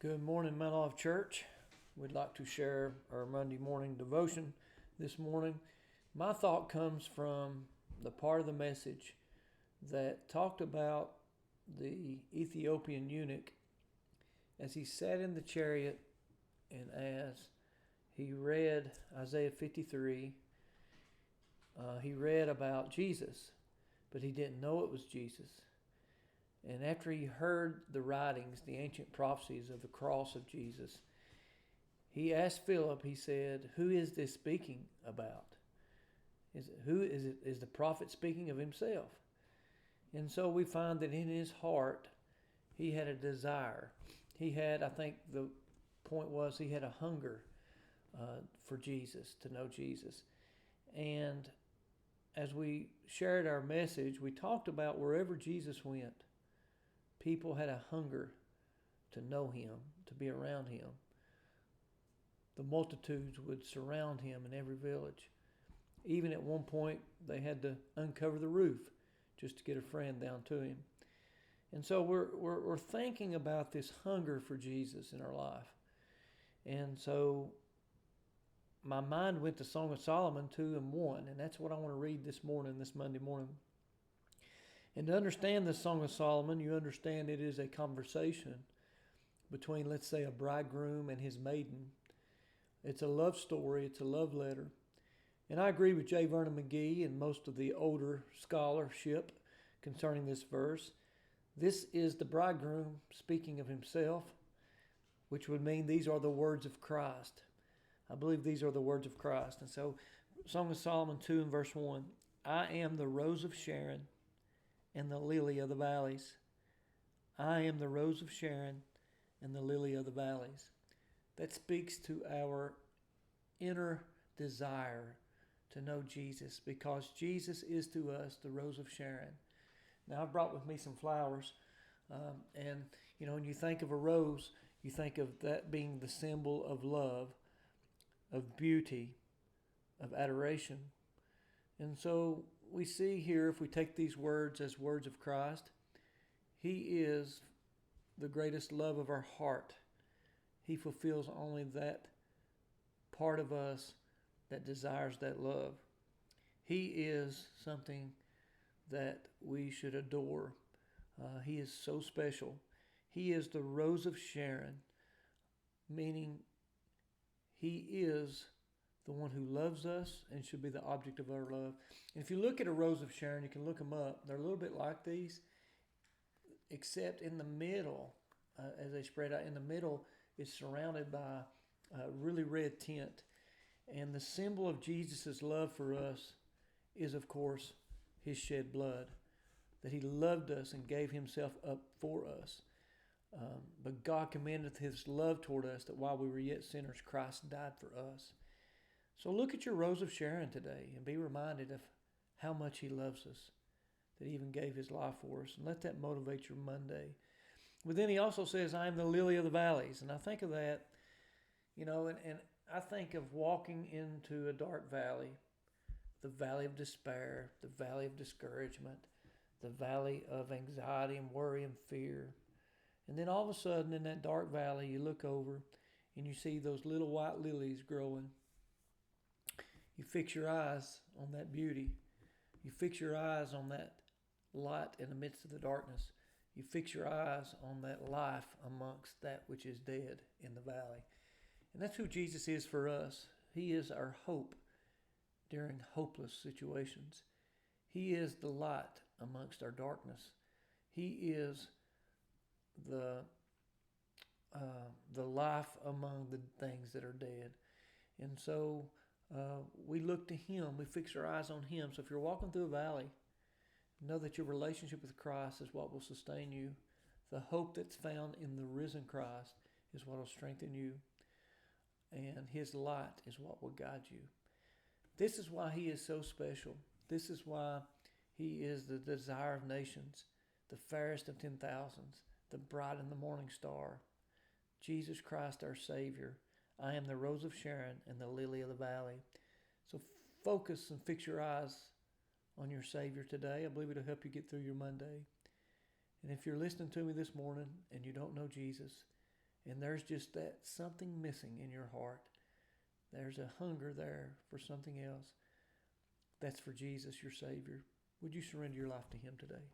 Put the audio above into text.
Good morning, Mount Olive Church. We'd like to share our Monday morning devotion this morning. My thought comes from the part of the message that talked about the Ethiopian eunuch as he sat in the chariot and as he read Isaiah 53. He read about Jesus, but he didn't know it was Jesus. And after he heard the writings, the ancient prophecies of the cross of Jesus, he asked Philip, he said, "Who is this speaking about? Is the prophet speaking of himself?" And so we find that in his heart, he had a desire. He had, I think the point was, he had a hunger for Jesus, to know Jesus. And as we shared our message, we talked about wherever Jesus went, people had a hunger to know him, to be around him. The multitudes would surround him in every village. Even at one point, they had to uncover the roof just to get a friend down to him. And so we're thinking about this hunger for Jesus in our life. And so my mind went to Song of Solomon 2 and 1, and that's what I want to read this morning, this Monday morning. And to understand the Song of Solomon, you understand it is a conversation between, let's say, a bridegroom and his maiden. It's a love story. It's a love letter. And I agree with J. Vernon McGee and most of the older scholarship concerning this verse. This is the bridegroom speaking of himself, which would mean these are the words of Christ. I believe these are the words of Christ. And so, Song of Solomon 2 and verse 1, I am the rose of Sharon and the lily of the valleys. I am the rose of Sharon and the lily of the valleys. That speaks to our inner desire to know Jesus, because Jesus is to us the rose of Sharon. Now, I've brought with me some flowers, and when you think of a rose, you think of that being the symbol of love, of beauty, of adoration. And so we see here, if we take these words as words of Christ, he is the greatest love of our heart. He fulfills only that part of us that desires that love. He is something that we should adore. He is so special. He is the rose of Sharon, meaning he is the one who loves us and should be the object of our love. And if you look at a rose of Sharon, you can look them up. They're a little bit like these, except in the middle, as they spread out, in the middle is surrounded by a really red tint. And the symbol of Jesus' love for us is, of course, his shed blood, that he loved us and gave himself up for us. But God commendeth his love toward us, that while we were yet sinners, Christ died for us. So look at your rose of Sharon today and be reminded of how much he loves us, that he even gave his life for us. And let that motivate your Monday. But then he also says, I am the lily of the valleys. And I think of that, and I think of walking into a dark valley, the valley of despair, the valley of discouragement, the valley of anxiety and worry and fear. And then all of a sudden in that dark valley, you look over and you see those little white lilies growing. You fix your eyes on that beauty. You fix your eyes on that light in the midst of the darkness. You fix your eyes on that life amongst that which is dead in the valley. And that's who Jesus is for us. He is our hope during hopeless situations. He is the light amongst our darkness. He is the life among the things that are dead. And so we look to him. We fix our eyes on him. So if you're walking through a valley, know that your relationship with Christ is what will sustain you. The hope that's found in the risen Christ is what will strengthen you. And his light is what will guide you. This is why he is so special. This is why he is the desire of nations, the fairest of 10,000s, the bright and the morning star. Jesus Christ, our Savior. I am the rose of Sharon and the lily of the valley. So focus and fix your eyes on your Savior today. I believe it'll help you get through your Monday. And if you're listening to me this morning and you don't know Jesus, and there's just that something missing in your heart. There's a hunger there for something else. That's for Jesus, your Savior. Would you surrender your life to Him today?